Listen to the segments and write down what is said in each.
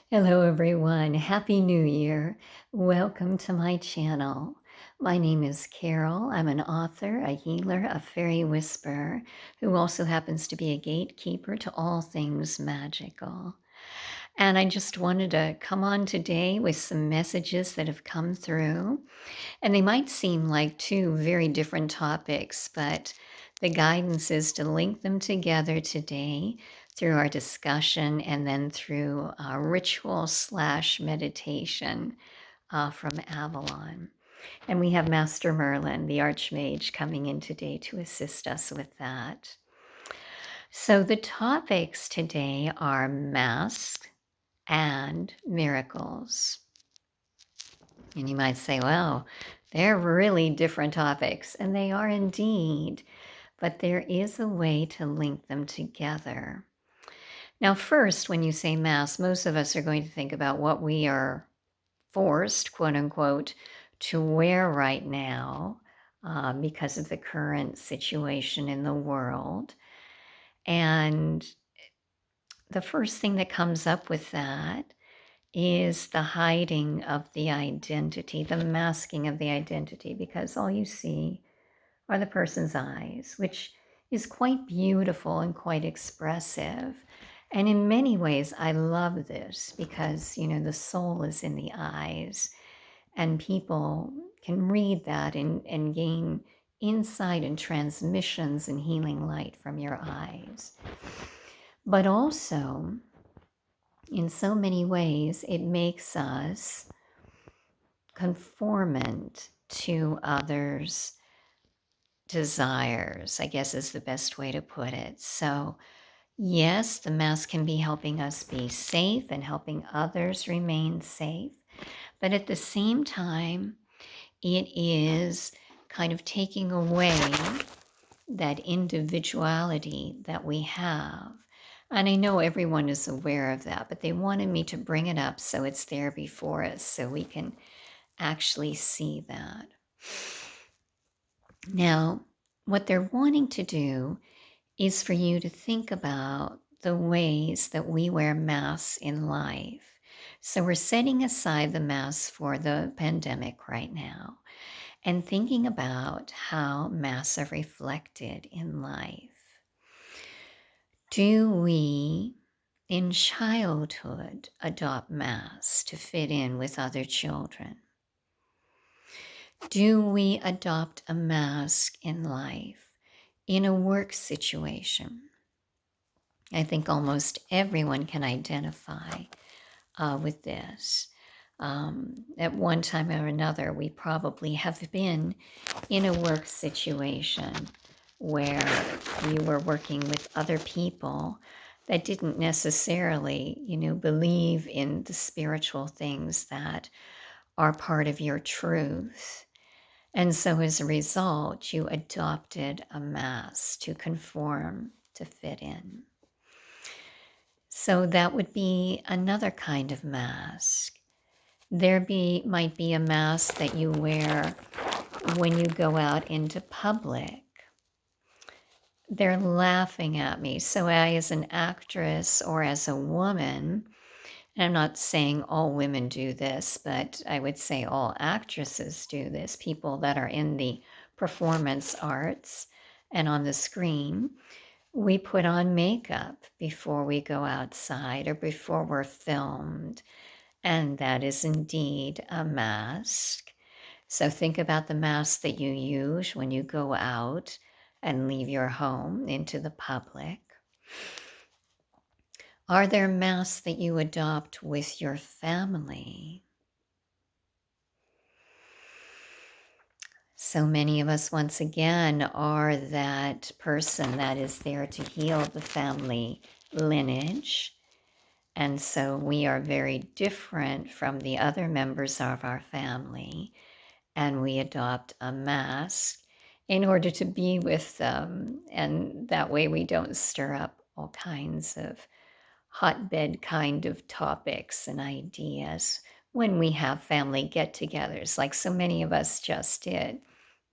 Hello, everyone. Happy New Year. Welcome to my channel. My name is Carol. I'm an author, a healer, a fairy whisperer, who also happens to be a gatekeeper to all things magical. And I just wanted to come on today with some messages that have come through. And they might seem like two very different topics, but the guidance is to link them together today through our discussion and then through ritual slash meditation from Avalon. And we have Master Merlin, the Archmage, coming in today to assist us with that. So the topics today are masks and miracles. And you might say, well, they're really different topics, and they are indeed, but there is a way to link them together. Now, first, when you say mask, most of us are going to think about what we are forced, quote unquote, to wear right now because of the current situation in the world. And the first thing that comes up with that is the hiding of the identity, the masking of the identity, because all you see are the person's eyes, which is quite beautiful and quite expressive. And in many ways, I love this because, the soul is in the eyes, and people can read that and gain insight and transmissions and healing light from your eyes. But also, in so many ways, it makes us conformant to others' desires, I guess is the best way to put it. So, yes, the mask can be helping us be safe and helping others remain safe. But at the same time, it is kind of taking away that individuality that we have. And I know everyone is aware of that, but they wanted me to bring it up so it's there before us so we can actually see that. Now, what they're wanting to do is for you to think about the ways that we wear masks in life. So we're setting aside the masks for the pandemic right now and thinking about how masks are reflected in life. Do we, in childhood, adopt masks to fit in with other children? Do we adopt a mask in life, in a work situation? I think almost everyone can identify with this. At one time or another, we probably have been in a work situation where you were working with other people that didn't necessarily, believe in the spiritual things that are part of your truth. And so as a result, you adopted a mask to conform, to fit in. So that would be another kind of mask. Might be a mask that you wear when you go out into public. They're laughing at me. So as an actress or as a woman, and I'm not saying all women do this, but I would say all actresses do this, people that are in the performance arts and on the screen, we put on makeup before we go outside or before we're filmed. And that is indeed a mask. So think about the mask that you use when you go out and leave your home into the public. Are there masks that you adopt with your family? So many of us, once again, are that person that is there to heal the family lineage. And so we are very different from the other members of our family, and we adopt a mask in order to be with them. And that way we don't stir up all kinds of hotbed kind of topics and ideas when we have family get-togethers, like so many of us just did,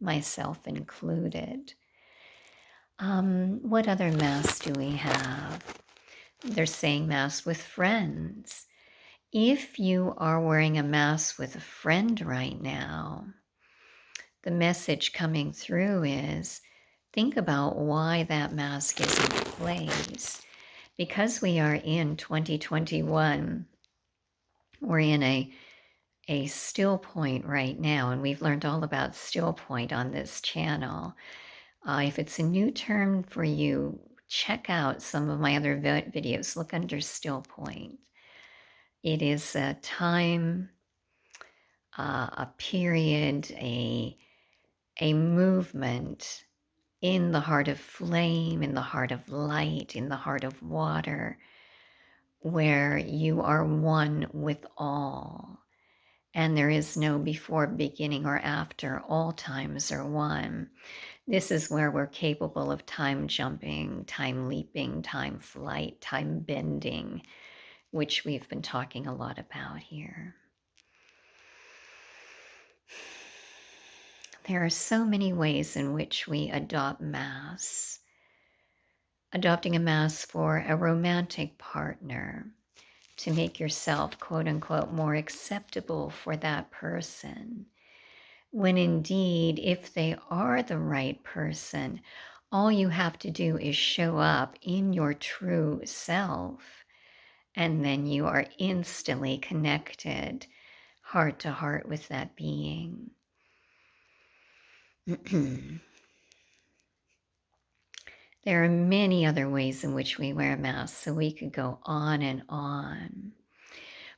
myself included. What other masks do we have? They're saying masks with friends. If you are wearing a mask with a friend right now, the message coming through is think about why that mask is in place. Because we are in 2021, we're in a still point right now, and we've learned all about still point on this channel. If it's a new term for you, check out some of my other videos. Look under still point. It is a time, a period, a movement in the heart of flame, in the heart of light, in the heart of water, where you are one with all. And there is no before, beginning, or after. All times are one. This is where we're capable of time jumping, time leaping, time flight, time bending, which we've been talking a lot about here. There are so many ways in which we adopt masks. Adopting a mask for a romantic partner to make yourself, quote unquote, more acceptable for that person. When indeed, if they are the right person, all you have to do is show up in your true self, and then you are instantly connected heart to heart with that being. There are many other ways in which we wear masks, so we could go on and on.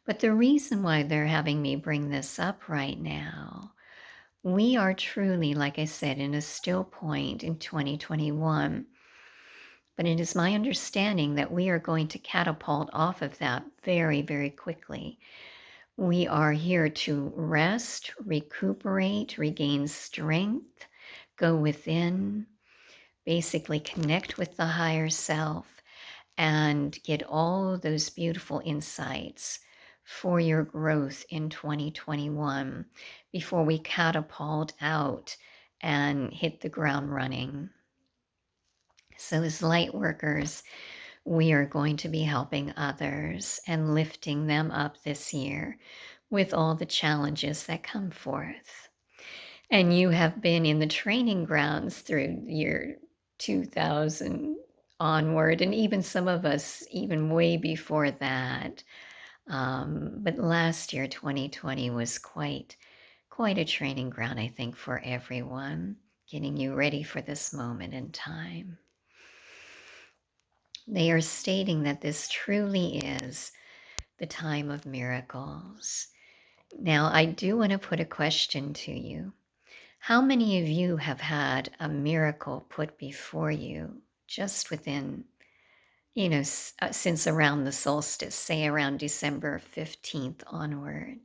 But the reason why they're having me bring this up right now, we are truly, like I said, in a still point in 2021. But it is my understanding that we are going to catapult off of that very, very quickly. We are here to rest, recuperate, regain strength, go within, basically connect with the higher self, and get all those beautiful insights for your growth in 2021 before we catapult out and hit the ground running. So as light workers, we are going to be helping others and lifting them up this year with all the challenges that come forth. And you have been in the training grounds through year 2000 onward, and even some of us even way before that. But last year, 2020, was quite a training ground, I think, for everyone, getting you ready for this moment in time. They are stating that this truly is the time of miracles. Now, I do want to put a question to you. How many of you have had a miracle put before you just within, since around the solstice, say around December 15th onward?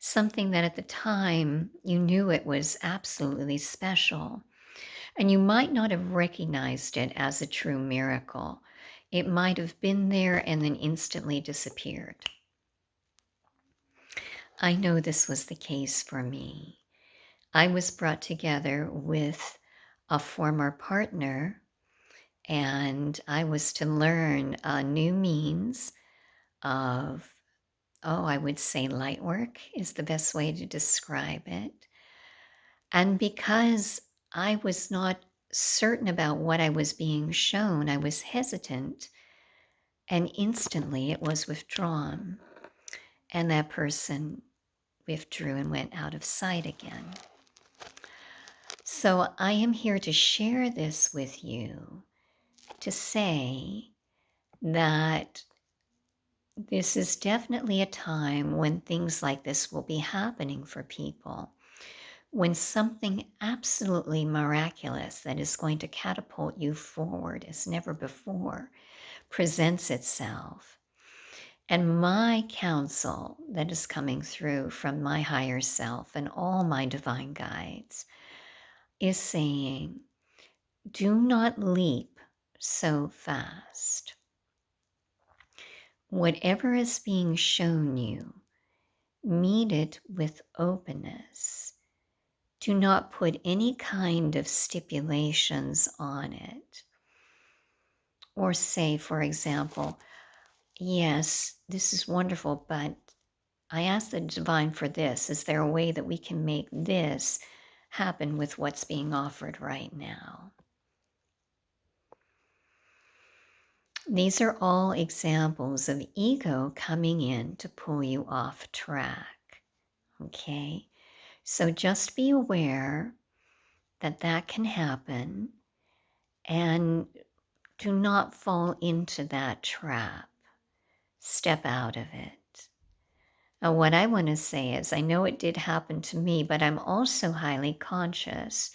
Something that at the time you knew it was absolutely special, and you might not have recognized it as a true miracle. It might have been there and then instantly disappeared. I know this was the case for me. I was brought together with a former partner, and I was to learn a new means of, I would say light work is the best way to describe it. And because I was not certain about what I was being shown, I was hesitant, and instantly it was withdrawn. And that person withdrew and went out of sight again. So I am here to share this with you, to say that this is definitely a time when things like this will be happening for people. When something absolutely miraculous that is going to catapult you forward as never before presents itself. And my counsel that is coming through from my higher self and all my divine guides is saying, do not leap so fast. Whatever is being shown you, meet it with openness. Do not put any kind of stipulations on it. Or say, for example, Yes, this is wonderful, but I asked the divine for this. Is there a way that we can make this happen with what's being offered right now? These are all examples of ego coming in to pull you off track. Okay, so just be aware that that can happen and do not fall into that trap. Step out of it. Now, what I want to say is, I know it did happen to me, but I'm also highly conscious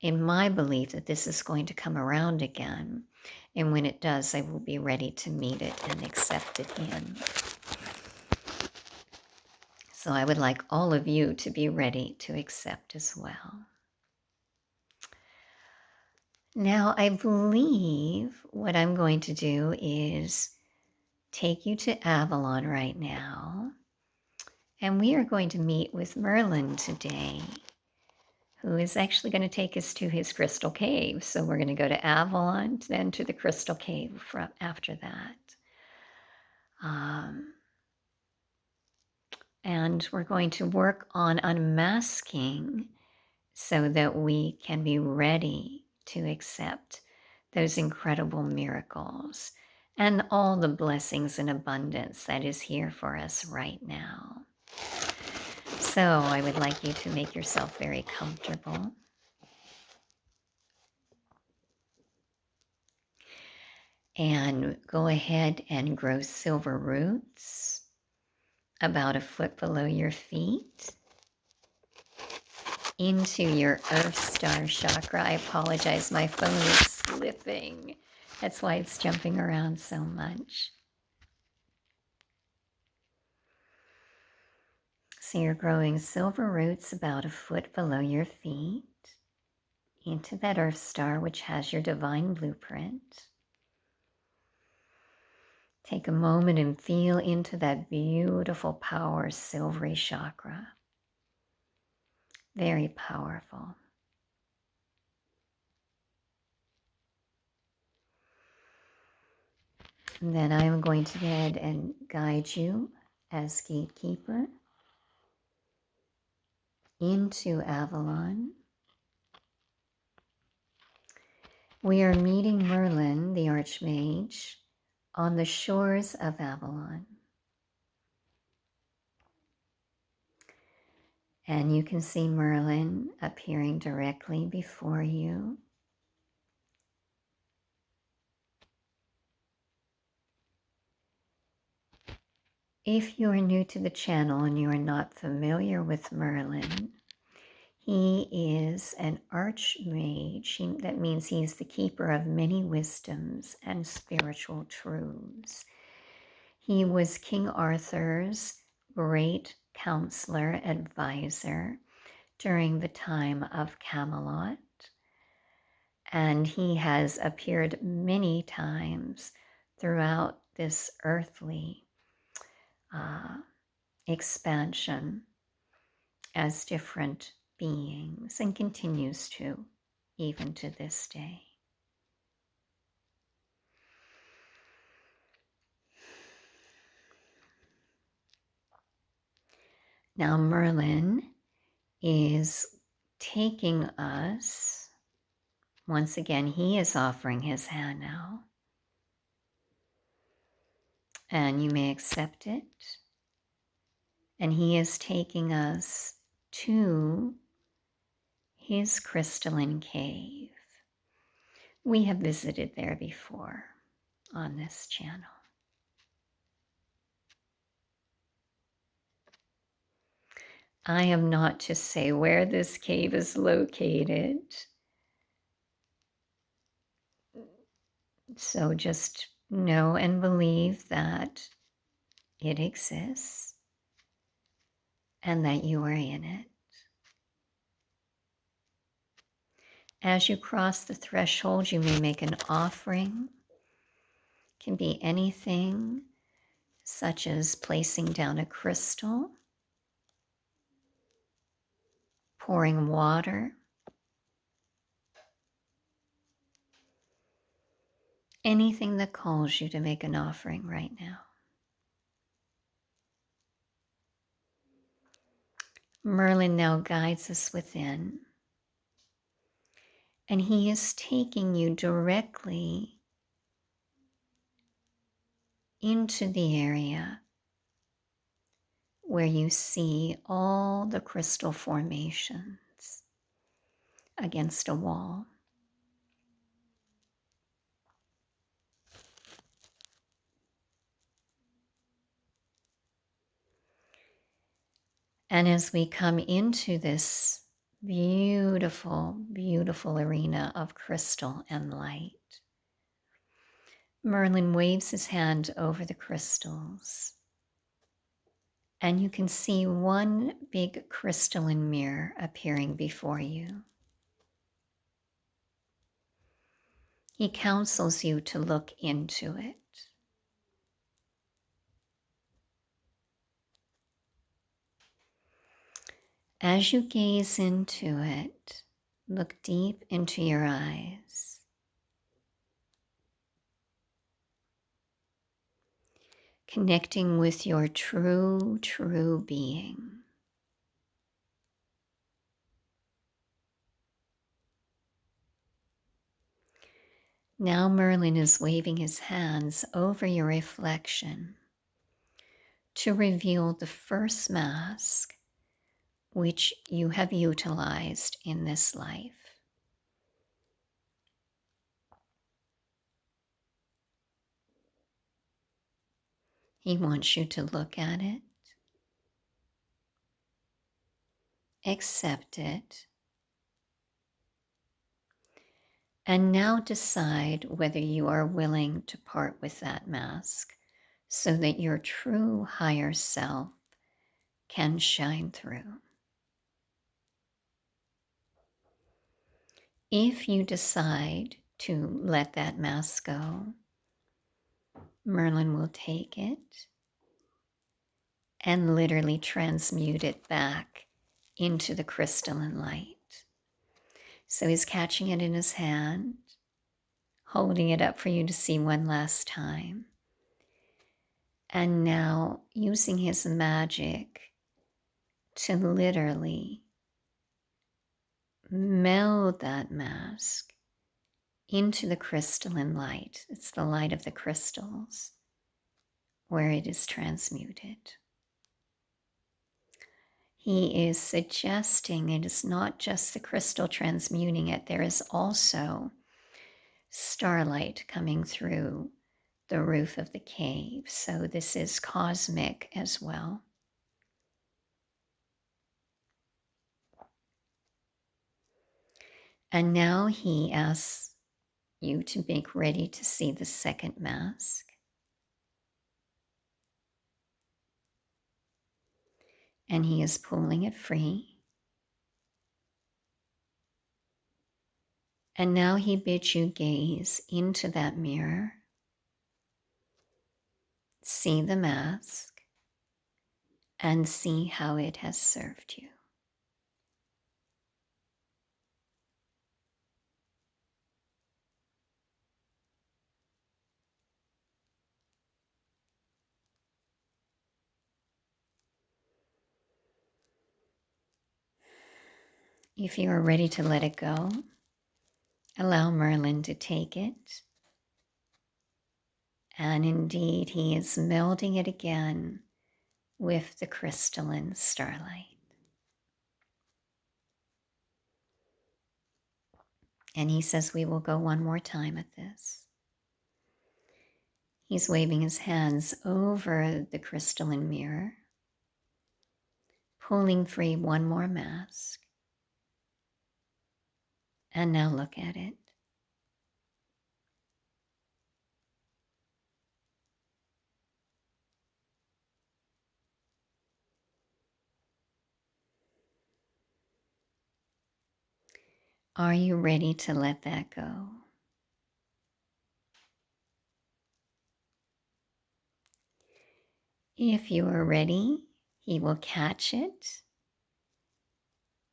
in my belief that this is going to come around again. And when it does, I will be ready to meet it and accept it in. So I would like all of you to be ready to accept as well. Now, I believe what I'm going to do is take you to Avalon right now. And we are going to meet with Merlin today, who is actually going to take us to his crystal cave. So we're going to go to Avalon, then to the crystal cave after that. And we're going to work on unmasking so that we can be ready to accept those incredible miracles and all the blessings and abundance that is here for us right now. So I would like you to make yourself very comfortable. And go ahead and grow silver roots about a foot below your feet into your Earth Star chakra. I apologize, my phone is slipping. That's why it's jumping around so much. So you're growing silver roots about a foot below your feet into that Earth Star, which has your divine blueprint. Take a moment and feel into that beautiful power silvery chakra. Very powerful. And then I am going to go ahead and guide you as gatekeeper into Avalon. We are meeting Merlin, the Archmage, on the shores of Avalon. And you can see Merlin appearing directly before you. If you are new to the channel and you are not familiar with Merlin, he is an archmage. That means he is the keeper of many wisdoms and spiritual truths. He was King Arthur's great counselor, advisor during the time of Camelot. And he has appeared many times throughout this earthly expansion as different beings and continues to even to this day. Now Merlin is taking us, once again, he is offering his hand now. And you may accept it. And he is taking us to his crystalline cave. We have visited there before on this channel. I am not to say where this cave is located. So just know and believe that it exists and that you are in it. As you cross the threshold, you may make an offering. It can be anything, such as placing down a crystal, pouring water, anything that calls you to make an offering right now. Merlin now guides us within, and he is taking you directly into the area where you see all the crystal formations against a wall. And as we come into this beautiful, beautiful arena of crystal and light, Merlin waves his hand over the crystals, and you can see one big crystalline mirror appearing before you. He counsels you to look into it. As you gaze into it, look deep into your eyes. Connecting with your true, true being. Now Merlin is waving his hands over your reflection to reveal the first mask which you have utilized in this life. He wants you to look at it, accept it, and now decide whether you are willing to part with that mask so that your true higher self can shine through. If you decide to let that mask go, Merlin will take it and literally transmute it back into the crystalline light. So he's catching it in his hand, holding it up for you to see one last time, and now using his magic to literally meld that mask into the crystalline light. It's the light of the crystals where it is transmuted. He is suggesting it is not just the crystal transmuting it, there is also starlight coming through the roof of the cave. So this is cosmic as well. And now he asks you to make ready to see the second mask. And he is pulling it free. And now he bids you gaze into that mirror, see the mask, and see how it has served you. If you are ready to let it go, allow Merlin to take it. And indeed, he is melding it again with the crystalline starlight. And he says we will go one more time at this. He's waving his hands over the crystalline mirror, pulling free one more mask. And now look at it. Are you ready to let that go? If you are ready, he will catch it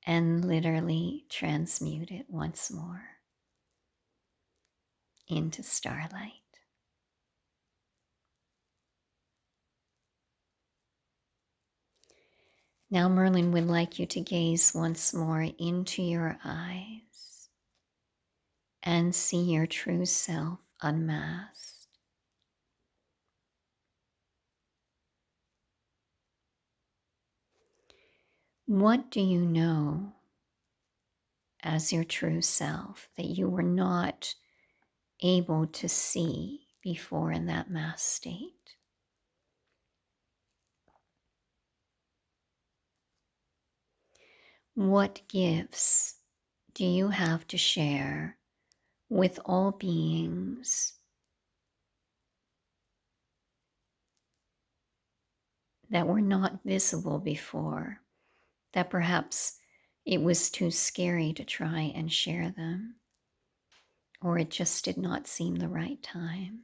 and literally transmute it once more. into starlight. Now Merlin would like you to gaze once more into your eyes and see your true self unmasked. What do you know as your true self that you were not able to see before in that masked state? What gifts do you have to share with all beings that were not visible before, that perhaps it was too scary to try and share them, or it just did not seem the right time?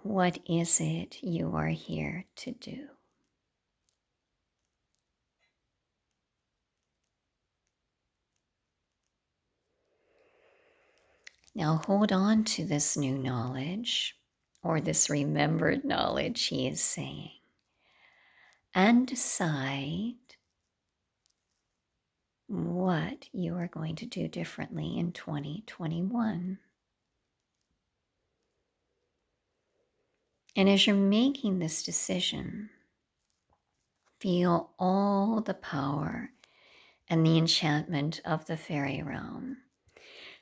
What is it you are here to do? Now hold on to this new knowledge, or this remembered knowledge, he is saying, and decide what you are going to do differently in 2021. And as you're making this decision, feel all the power and the enchantment of the fairy realm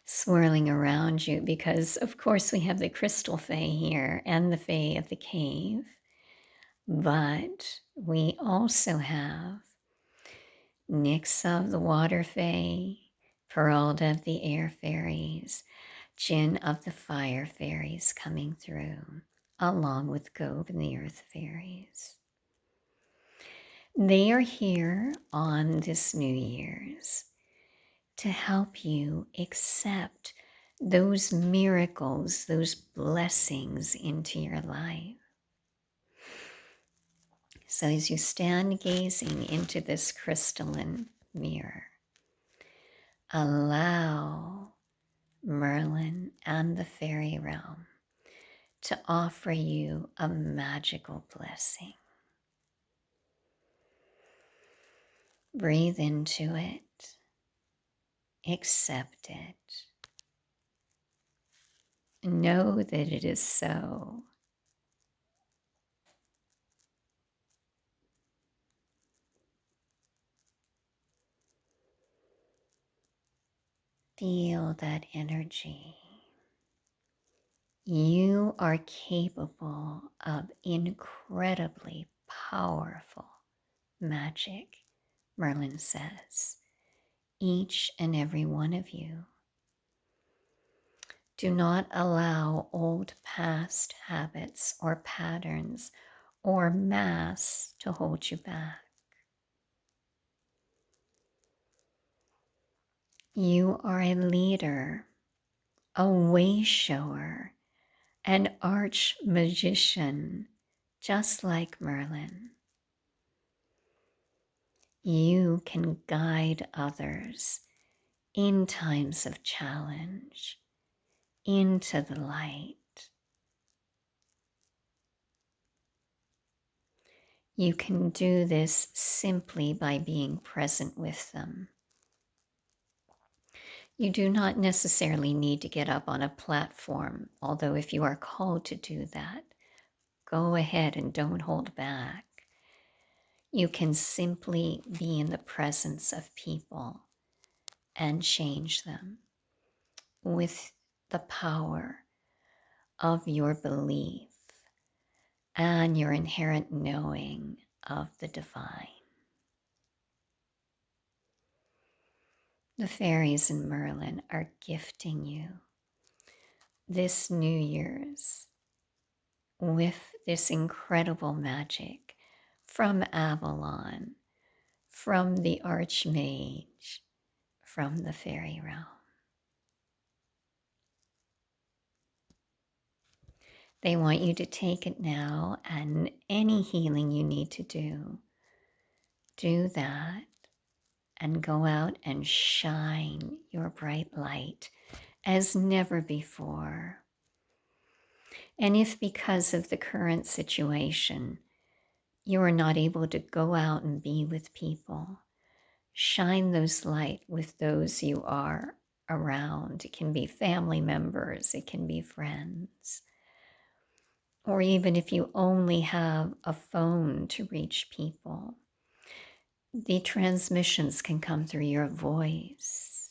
swirling around you, because of course we have the crystal fae here and the fae of the cave, but we also have Nyx of the water fae, Peralta of the air fairies, Jinn of the fire fairies coming through, along with Gob and the earth fairies. They are here on this New Year's to help you accept those miracles, those blessings into your life. So as you stand gazing into this crystalline mirror, allow Merlin and the fairy realm to offer you a magical blessing. Breathe into it, accept it, know that it is so. Feel that energy. You are capable of incredibly powerful magic, Merlin says. Each and every one of you. Do not allow old past habits or patterns or masks to hold you back. You are a leader, a way shower, an arch magician, just like Merlin. You can guide others in times of challenge into the light. You can do this simply by being present with them. You do not necessarily need to get up on a platform, although if you are called to do that, go ahead and don't hold back. You can simply be in the presence of people and change them with the power of your belief and your inherent knowing of the divine. The fairies and Merlin are gifting you this New Year's with this incredible magic from Avalon, from the Archmage, from the fairy realm. They want you to take it now, and any healing you need to do, do that and go out and shine your bright light as never before. And if because of the current situation, you are not able to go out and be with people, shine those light with those you are around. It can be family members, it can be friends. Or even if you only have a phone to reach people, the transmissions can come through your voice.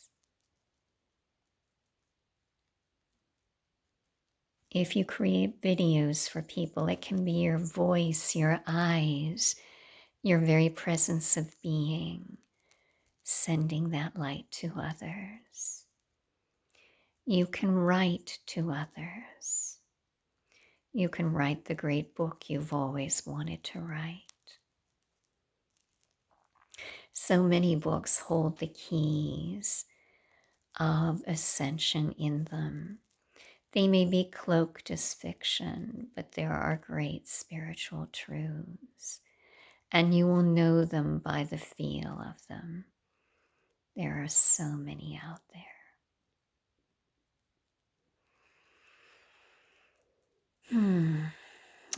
If you create videos for people, it can be your voice, your eyes, your very presence of being, sending that light to others. You can write to others. You can write the great book you've always wanted to write. So many books hold the keys of ascension in them. They may be cloaked as fiction, but there are great spiritual truths, and you will know them by the feel of them. There are so many out there.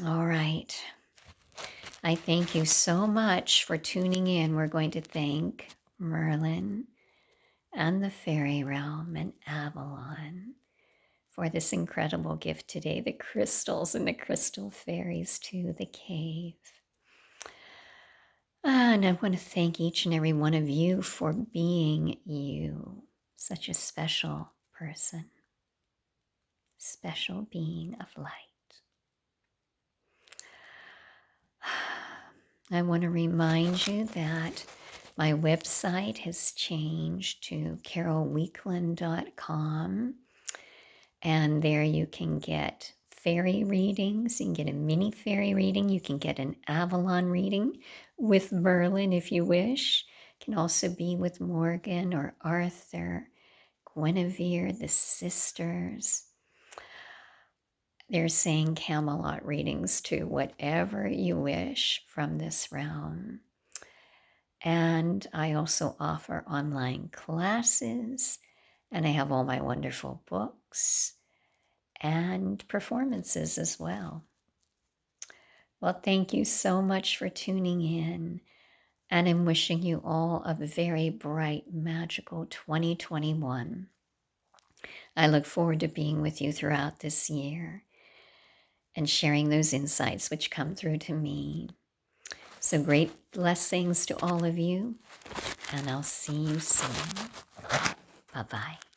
All right. I thank you so much for tuning in. We're going to thank Merlin and the fairy realm and Avalon for this incredible gift today, the crystals and the crystal fairies to the cave. And I want to thank each and every one of you for being you, such a special person, special being of light. I want to remind you that my website has changed to carolweekland.com, and there you can get fairy readings. You can get a mini fairy reading. You can get an Avalon reading with Merlin if you wish. It can also be with Morgen or Arthur, Guinevere, the sisters. They're saying Camelot readings too, whatever you wish from this realm. And I also offer online classes, and I have all my wonderful books and performances as well. Well, thank you so much for tuning in, and I'm wishing you all a very bright, magical 2021. I look forward to being with you throughout this year and sharing those insights which come through to me. So great blessings to all of you, and I'll see you soon. Bye-bye.